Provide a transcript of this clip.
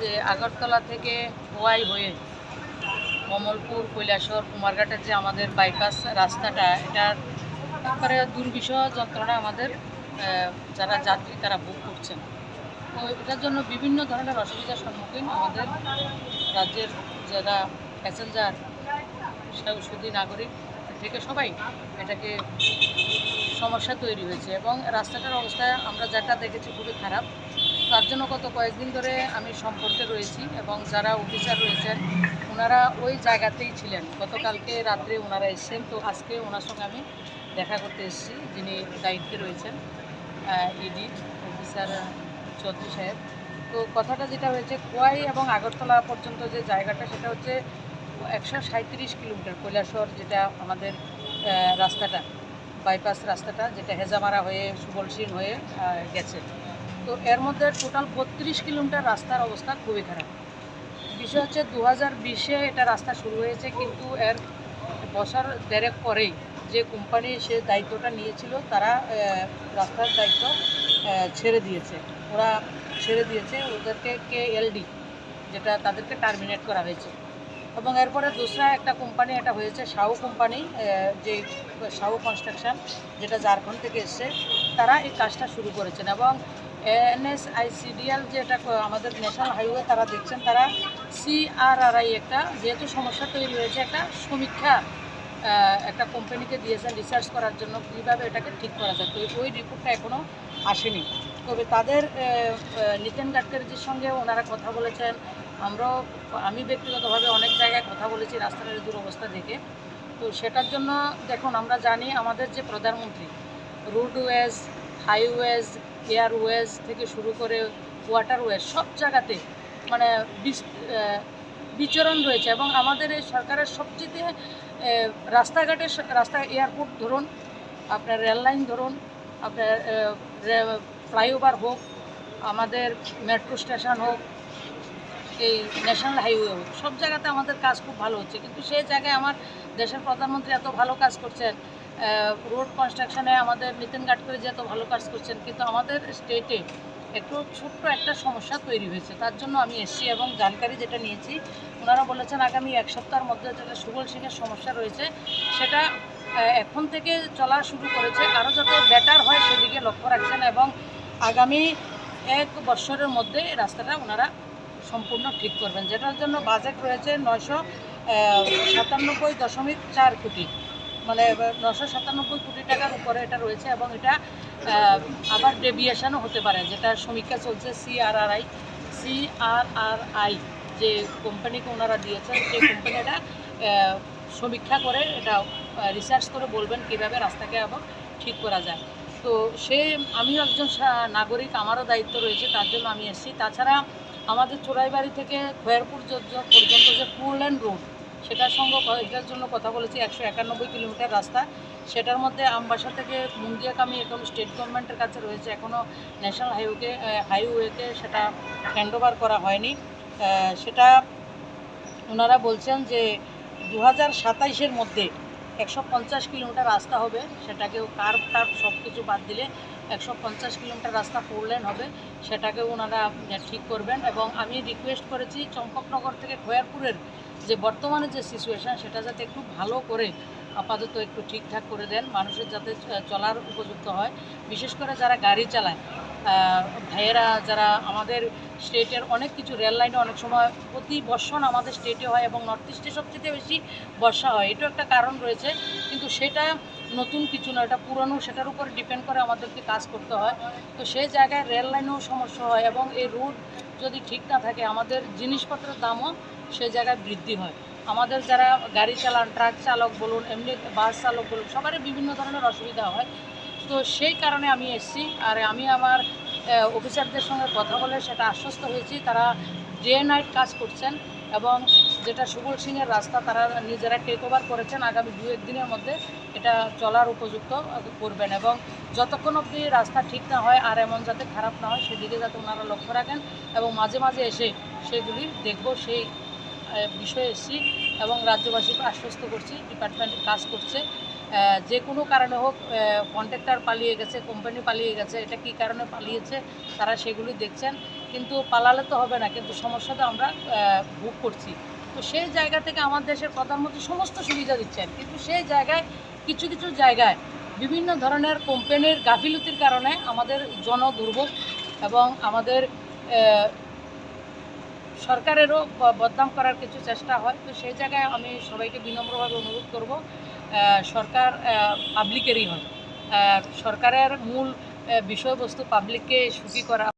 যে আগরতলা থেকে খোয়াই হয়ে কমলপুর, কৈলাসহর, কুমারঘাটের যে আমাদের বাইপাস রাস্তাটা, এটার একবারে দুর্বিষহ যন্ত্রণা আমাদের যারা যাত্রী তারা ভোগ করছেন। তো এটার জন্য বিভিন্ন ধরনের অসুবিধার সম্মুখীন আমাদের রাজ্যের যারা প্যাসেঞ্জার, সুধী নাগরিক থেকে সবাই এটাকে সমস্যা তৈরি হয়েছে এবং রাস্তাটার অবস্থা আমরা যেটা দেখেছি খুবই খারাপ। তার জন্য গত কয়েকদিন ধরে আমি সম্পর্কে রয়েছি এবং যারা অফিসার রয়েছেন ওনারা ওই জায়গাতেই ছিলেন। গতকালকে রাত্রে ওনারা এসেছেন, তো আজকে ওনার সঙ্গে আমি দেখা করতে এসেছি, যিনি দায়িত্বে রয়েছেন ইডি অফিসার চৌধুরী সাহেব। তো কথাটা যেটা হয়েছে, খোয়াই এবং আগরতলা পর্যন্ত যে জায়গাটা সেটা হচ্ছে 137 কিলোমিটার। কৈলাসহর যেটা আমাদের রাস্তাটা, বাইপাস রাস্তাটা যেটা হেজামারা হয়ে সুবলসিং হয়ে গেছে, তো এর মধ্যে টোটাল 32 কিলোমিটার রাস্তার অবস্থা খুবই খারাপ। বিষয় হচ্ছে 2020-এ এটা রাস্তা শুরু হয়েছে, কিন্তু এর বছর দেড়েক পরেই যে কোম্পানি সে দায়িত্বটা নিয়েছিল তারা রাস্তার দায়িত্ব ছেড়ে দিয়েছে। ওরা ছেড়ে দিয়েছে, ওদেরকে KLD যেটা তাদেরকে টার্মিনেট করা হয়েছে। এবং এরপরে দোসরা একটা কোম্পানি এটা হয়েছে, সাউ কোম্পানি, যে সাউ কনস্ট্রাকশন, যেটা ঝাড়খণ্ড থেকে এসছে, তারা এই কাজটা শুরু করেছেন। এবং NSICDL যেটা আমাদের ন্যাশনাল হাইওয়ে, তারা দেখছেন, তারা CRRI একটা যেহেতু সমস্যা তৈরি হয়েছে, একটা সমীক্ষা একটা কোম্পানিকে দিয়েছেন রিসার্চ করার জন্য কীভাবে এটাকে ঠিক করা যায়। তো ওই রিপোর্টটা এখনও আসেনি। তবে তাদের নিতিন গাডকারিজির সঙ্গে ওনারা কথা বলেছেন। আমি ব্যক্তিগতভাবে অনেক জায়গায় কথা বলেছি রাস্তার দুরবস্থা দেখে। তো সেটার জন্য দেখুন, আমরা জানি আমাদের যে প্রধানমন্ত্রী রোডওয়েজ, হাইওয়েজ, এয়ারওয়েজ থেকে শুরু করে ওয়াটারওয়েজ সব জায়গাতে মানে বিচরণ রয়েছে। এবং আমাদের এই সরকারের সবচেয়ে রাস্তাঘাটের রাস্তা, এয়ারপোর্ট ধরুন, আপনার রেললাইন ধরুন, আপনার ফ্লাইওভার হোক, আমাদের মেট্রো স্টেশন হোক, এই ন্যাশনাল হাইওয়ে হোক, সব জায়গাতে আমাদের কাজ খুব ভালো হচ্ছে। কিন্তু সেই জায়গায় আমার দেশের প্রধানমন্ত্রী এত ভালো কাজ করছেন, রোড কনস্ট্রাকশনে আমাদের নিতিন গাডকারি যে এত ভালো কাজ করছেন, কিন্তু আমাদের স্টেটে একটু ছোট্ট একটা সমস্যা তৈরি হয়েছে। তার জন্য আমি এসেছি এবং জানকারি যেটা নিয়েছি, ওনারা বলেছেন আগামী এক সপ্তাহের মধ্যে যেটা সুবলসিংয়ের সমস্যা রয়েছে সেটা এখন থেকে চলা শুরু করেছে, আরও যাতে বেটার হয় সেদিকে লক্ষ্য রাখছেন এবং আগামী 1 বছরের মধ্যে রাস্তাটা ওনারা সম্পূর্ণ ঠিক করবেন, যেটার জন্য বাজেট রয়েছে 997.4 কোটি, মানে 997 কোটি টাকার উপরে এটা রয়েছে। এবং এটা আবার ডেভিয়েশনও হতে পারে, যেটা সমীক্ষা চলছে। সিআরআরআই যে কোম্পানিকে ওনারা দিয়েছেন, সেই কোম্পানিটা সমীক্ষা করে এটা রিসার্চ করে বলবেন কীভাবে রাস্তাকে আবার ঠিক করা যায়। তো আমিও একজন নাগরিক, আমারও দায়িত্ব রয়েছে, তার জন্য আমি এসেছি। তাছাড়া আমাদের চোরাইবাড়ি থেকে খয়েরপুর পর্যন্ত যে 4 লেন রোড, এটার জন্য কথা বলেছি। 191 কিলোমিটার রাস্তা, সেটার মধ্যে আমবাসা থেকে মুন্দিয়াকামি এখন স্টেট গভর্নমেন্টের কাছে রয়েছে, এখনও ন্যাশনাল হাইওয়েতে সেটা হ্যান্ডওভার করা হয়নি। সেটা ওনারা বলছেন যে 2027-এর মধ্যে 150 কিলোমিটার রাস্তা হবে, সেটাকেও কার্ভ সব কিছু বাদ দিলে 150 কিলোমিটার রাস্তা 4 লেন হবে, সেটাকেও ওনারা ঠিক করবেন। এবং আমি রিকোয়েস্ট করেছি চম্পকনগর থেকে খয়েরপুরের যে বর্তমানে যে সিচুয়েশান, সেটা যাতে একটু ভালো করে আপাতত একটু ঠিকঠাক করে দেন, মানুষের যাতে চলার উপযুক্ত হয়। বিশেষ করে যারা গাড়ি চালায় ভাইয়েরা, যারা আমাদের স্টেটের অনেক কিছু রেল লাইনে অনেক সময় প্রতি বর্ষণ আমাদের স্টেটে হয় এবং নর্থ ইস্টে সবচেয়ে বেশি বর্ষা হয়, এটাও একটা কারণ রয়েছে। কিন্তু সেটা নতুন কিছু না, এটা পুরনো, সেটার উপর ডিপেন্ড করে আমাদেরকে কাজ করতে হয়। তো সেই জায়গায় রেল লাইনেও সমস্যা হয় এবং এই রোড যদি ঠিক না থাকে আমাদের জিনিসপত্রের দামও সেই জায়গায় বৃদ্ধি হয়। আমাদের যারা গাড়ি চালান, ট্রাক চালক বলুন, এমনি বাস চালক বলুন, সবারই বিভিন্ন ধরনের অসুবিধা হয়। তো সেই কারণে আমি এসেছি। আর আমি আমার অফিসারদের সঙ্গে কথা বলে সেটা আশ্বস্ত হয়েছি, তারা ডে নাইট কাজ করছেন এবং যেটা সুবলসিংয়ের রাস্তা তারা নিজেরা টেক ওভার করেছেন, আগামী 2-1 দিনের মধ্যে এটা চলার উপযুক্ত করবেন। এবং যতক্ষণ অবধি রাস্তা ঠিক না হয় আর এমন যাতে খারাপ না হয় সেদিকে যাতে ওনারা লক্ষ্য রাখেন এবং মাঝে মাঝে এসে সেগুলি দেখব, সেই বিষয়ে এসেছি। এবং রাজ্যবাসীকে আশ্বস্ত করছি ডিপার্টমেন্ট কাজ করছে যে কোনো কারণে হোক, কন্ট্রাক্টর পালিয়ে গেছে, কোম্পানি পালিয়ে গেছে, এটা কী কারণে পালিয়েছে তারা সেগুলি দেখছেন। কিন্তু পালালে তো হবে না, কিন্তু সমস্যাটা আমরা ভোগ করছি। তো সেই জায়গা থেকে আমার দেশের প্রধানমন্ত্রী সমস্ত সুবিধা দিচ্ছেন, কিন্তু সেই জায়গায় কিছু কিছু জায়গায় বিভিন্ন ধরনের কোম্পানির গাফিলতির কারণে আমাদের জনদুর্ভোগ এবং আমাদের সরকারেরও বদনাম করার কিছু চেষ্টা হয়। তো সেই জায়গায় আমি সবাইকে বিনম্রভাবে অনুরোধ করব, সরকার পাবলিকেরই হয়। সরকারের মূল বিষয়বস্তু পাবলিককে সুখী করা।